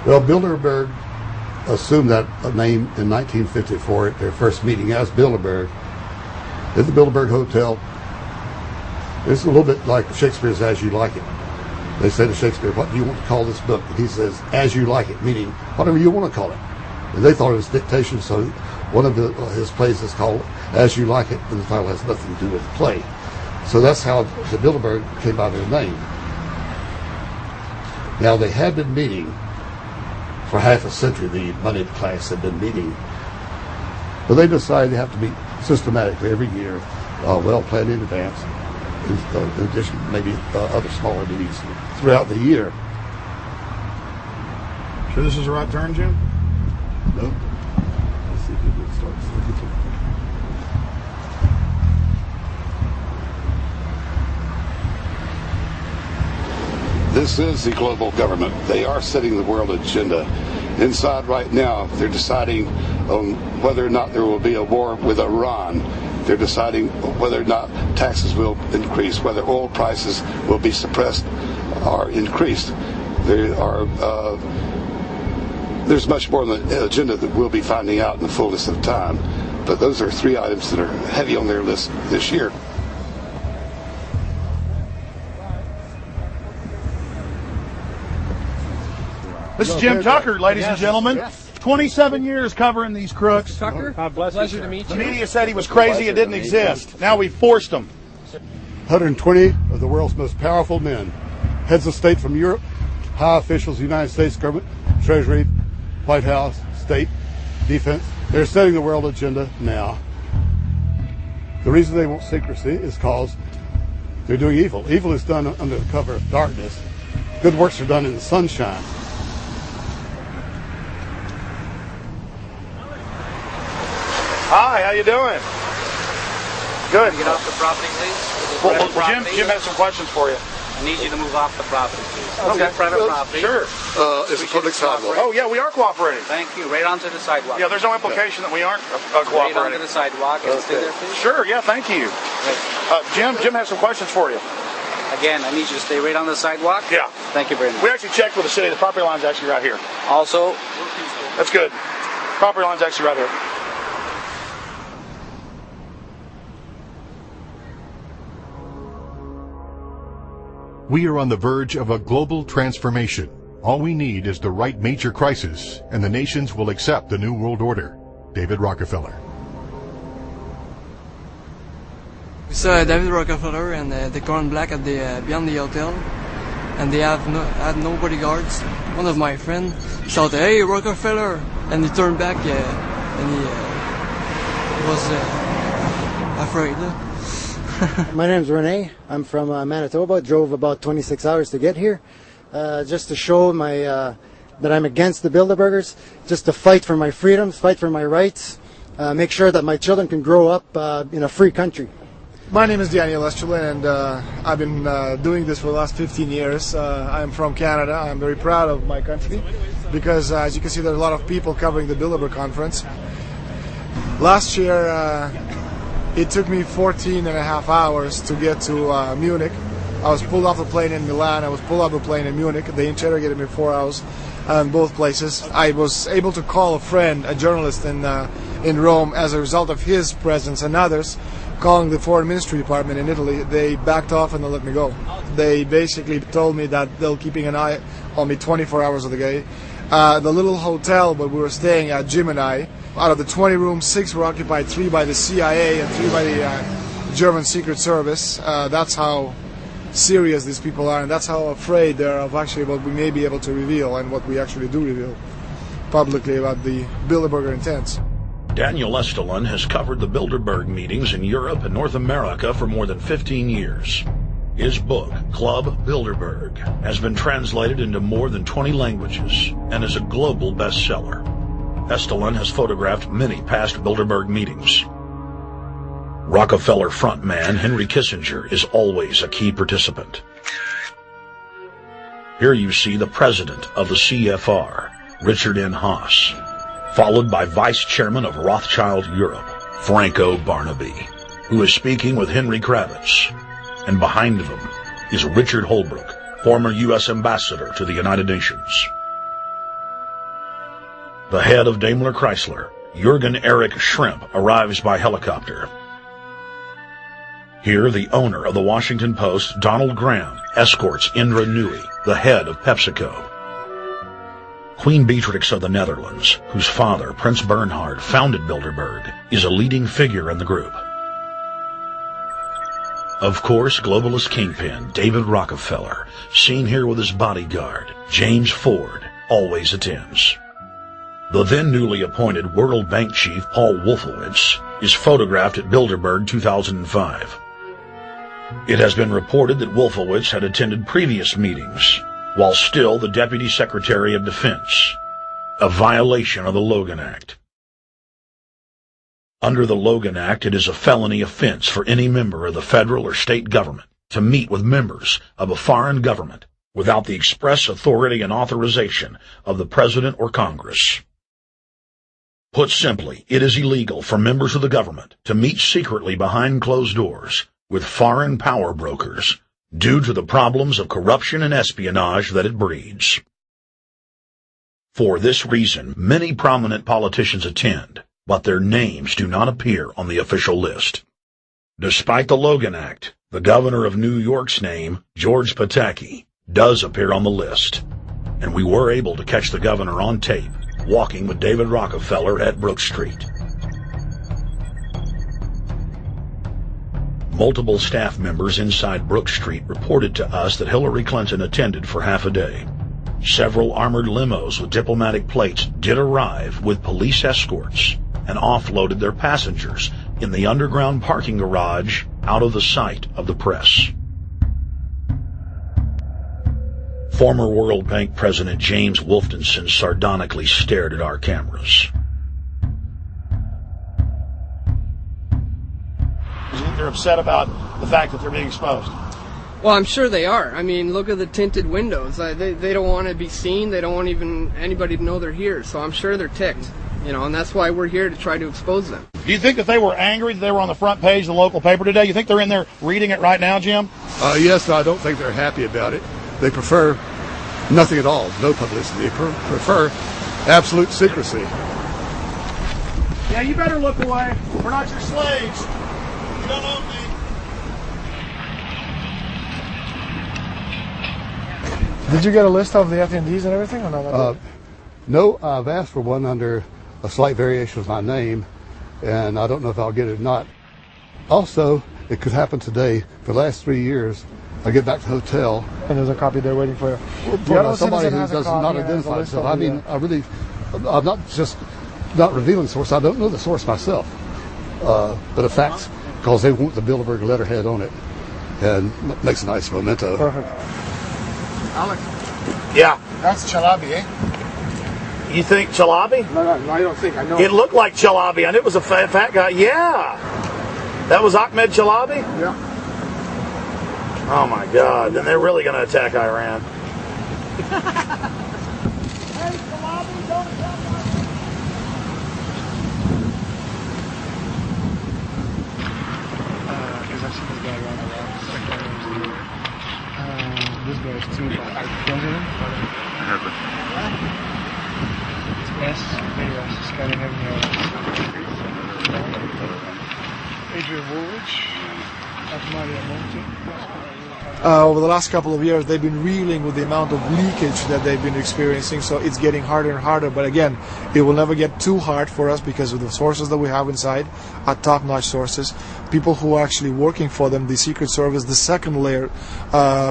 Well, Bilderberg assumed that name in 1954 at their first meeting as Bilderberg at the Bilderberg Hotel. It's a little bit like Shakespeare's As You Like It. They say to Shakespeare, what do you want to call this book? And he says, As You Like It, meaning whatever you want to call it. And they thought it was dictation, so one of his plays is called As You Like It, and the title has nothing to do with the play. So that's how the Bilderberg came by their name. Now, they had been meeting for half a century. The moneyed class had been meeting. But they decided they have to meet systematically every year, well planned in advance, in addition to maybe other smaller meetings throughout the year. Sure this is the right turn, Jim? No. Let's see if it starts. This is the global government. They are setting the world agenda. Inside right now, they're deciding on whether or not there will be a war with Iran. They're deciding whether or not taxes will increase, whether oil prices will be suppressed or increased. There's much more on the agenda that we'll be finding out in the fullness of time. But those are three items that are heavy on their list this year. This is Jim Tucker, ladies and gentlemen. Yes. 27 years covering these crooks. Tucker, pleasure to meet The you. media said he was crazy, it didn't exist. Now we forced him. 120 of the world's most powerful men, heads of state from Europe, high officials of the United States government, Treasury, White House, state, defense. They're setting the world agenda now. The reason they want secrecy is because they're doing evil. Evil is done under the cover of darkness. Good works are done in the sunshine. Hi, how you doing? Good. Get off the property, please. Well, Jim has some questions for you. I need you to move off the property, please. Okay. Private property. Sure. It's a public sidewalk. Oh, yeah, we are cooperating. Thank you. Right onto the sidewalk. Yeah, there's no implication that we aren't Right onto cooperating. the sidewalk and stay there, please. Sure, yeah, thank you. Jim has some questions for you. Again, I need you to stay right on the sidewalk. Yeah. Thank you very much. We actually checked with the city. The property line's actually right here. Also, That's good. Property line's actually right here. We are on the verge of a global transformation. All we need is the right major crisis, and the nations will accept the New World Order. David Rockefeller. We saw David Rockefeller and the Corn Black at the beyond the hotel, and they had no bodyguards. One of my friends shouted, "Hey, Rockefeller!" and he turned back and he was afraid. My name's Rene. I'm from Manitoba. Drove about 26 hours to get here, just to show that I'm against the Bilderbergers, just to fight for my freedoms, fight for my rights, make sure that my children can grow up in a free country. My name is Daniel Estrelin, and I've been doing this for the last 15 years. I'm from Canada. I'm very proud of my country because, as you can see, there's a lot of people covering the Bilderberg conference. Last year, it took me 14 and a half hours to get to Munich. I was pulled off the plane in Milan. I was pulled off the plane in Munich. They interrogated me 4 hours in both places. I was able to call a friend, a journalist in Rome, as a result of his presence and others. Calling the foreign ministry department in Italy, they backed off and they let me go. They basically told me that they'll keeping an eye on me 24 hours of the day. The little hotel where we were staying at, Jim and I, out of the 20 rooms, 6 were occupied, 3 by the CIA and 3 by the German Secret Service. That's how serious these people are, and that's how afraid they are of actually what we may be able to reveal and what we actually do reveal publicly about the Bilderberger intents. Daniel Estrelin has covered the Bilderberg meetings in Europe and North America for more than 15 years. His book, Club Bilderberg, has been translated into more than 20 languages and is a global bestseller. Estrelin has photographed many past Bilderberg meetings. Rockefeller frontman Henry Kissinger is always a key participant. Here you see the president of the CFR, Richard N. Haas, followed by Vice Chairman of Rothschild Europe, Franco Barnaby, who is speaking with Henry Kravitz. And behind them is Richard Holbrooke, former U.S. Ambassador to the United Nations. The head of Daimler Chrysler, Jürgen Erich Schrimp, arrives by helicopter. Here, the owner of the Washington Post, Donald Graham, escorts Indra Nooyi, the head of PepsiCo. Queen Beatrix of the Netherlands, whose father, Prince Bernhard, founded Bilderberg, is a leading figure in the group. Of course, globalist kingpin David Rockefeller, seen here with his bodyguard, James Ford, always attends. The then newly appointed World Bank chief Paul Wolfowitz is photographed at Bilderberg 2005. It has been reported that Wolfowitz had attended previous meetings, while still the Deputy Secretary of Defense, a violation of the Logan Act. Under the Logan Act, it is a felony offense for any member of the federal or state government to meet with members of a foreign government without the express authority and authorization of the President or Congress. Put simply, it is illegal for members of the government to meet secretly behind closed doors with foreign power brokers due to the problems of corruption and espionage that it breeds. For this reason, many prominent politicians attend, but their names do not appear on the official list. Despite the Logan Act, the governor of New York's name, George Pataki, does appear on the list, and we were able to catch the governor on tape walking with David Rockefeller at Brook Street. Multiple staff members inside Brook Street reported to us that Hillary Clinton attended for half a day. Several armored limos with diplomatic plates did arrive with police escorts and offloaded their passengers in the underground parking garage out of the sight of the press. Former World Bank President James Wolfensohn sardonically stared at our cameras. They're upset about the fact that they're being exposed. Well, I'm sure they are. I mean, look at the tinted windows. They don't want to be seen. They don't want even anybody to know they're here. So I'm sure they're ticked, and that's why we're here to try to expose them. Do you think that they were angry that they were on the front page of the local paper today? You think they're in there reading it right now, Jim? Yes, I don't think they're happy about it. They prefer nothing at all, no publicity. They prefer absolute secrecy. Yeah, you better look away. We're not your slaves. You don't own me. Did you get a list of the attendees and everything? Or not? No, I've asked for one under a slight variation of my name, and I don't know if I'll get it or not. Also, it could happen today. For the last 3 years, I get back to the hotel. And there's a copy there waiting for you. Somebody who does not identify himself. I mean, I'm not revealing the source. I don't know the source myself. But the facts, because they want the Bilderberg letterhead on it, and makes a nice memento. Perfect. Alex. Yeah. That's Chalabi, eh? You think Chalabi? No, I don't think. I know. It looked like Chalabi. I knew it was a fat guy. Yeah. That was Ahmed Chalabi? Yeah. Oh my God. Then they're really going to attack Iran. Because I've seen this guy around a lot. This guy is too. President? Yes, yes, scanning Adrian Woolwich, Maria Monti. Over the last couple of years, they've been reeling with the amount of leakage that they've been experiencing, so it's getting harder and harder. But again, it will never get too hard for us because of the sources that we have inside are top-notch sources. People who are actually working for them, the Secret Service, the second layer,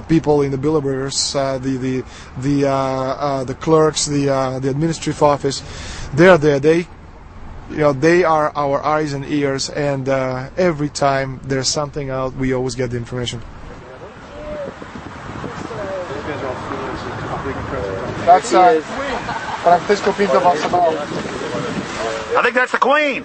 people in the Bilderbergers, the clerks, the administrative office, they're there. They are our eyes and ears, and every time there's something out, we always get the information. That's Francisco Pinto Balsamao. I think that's the Queen.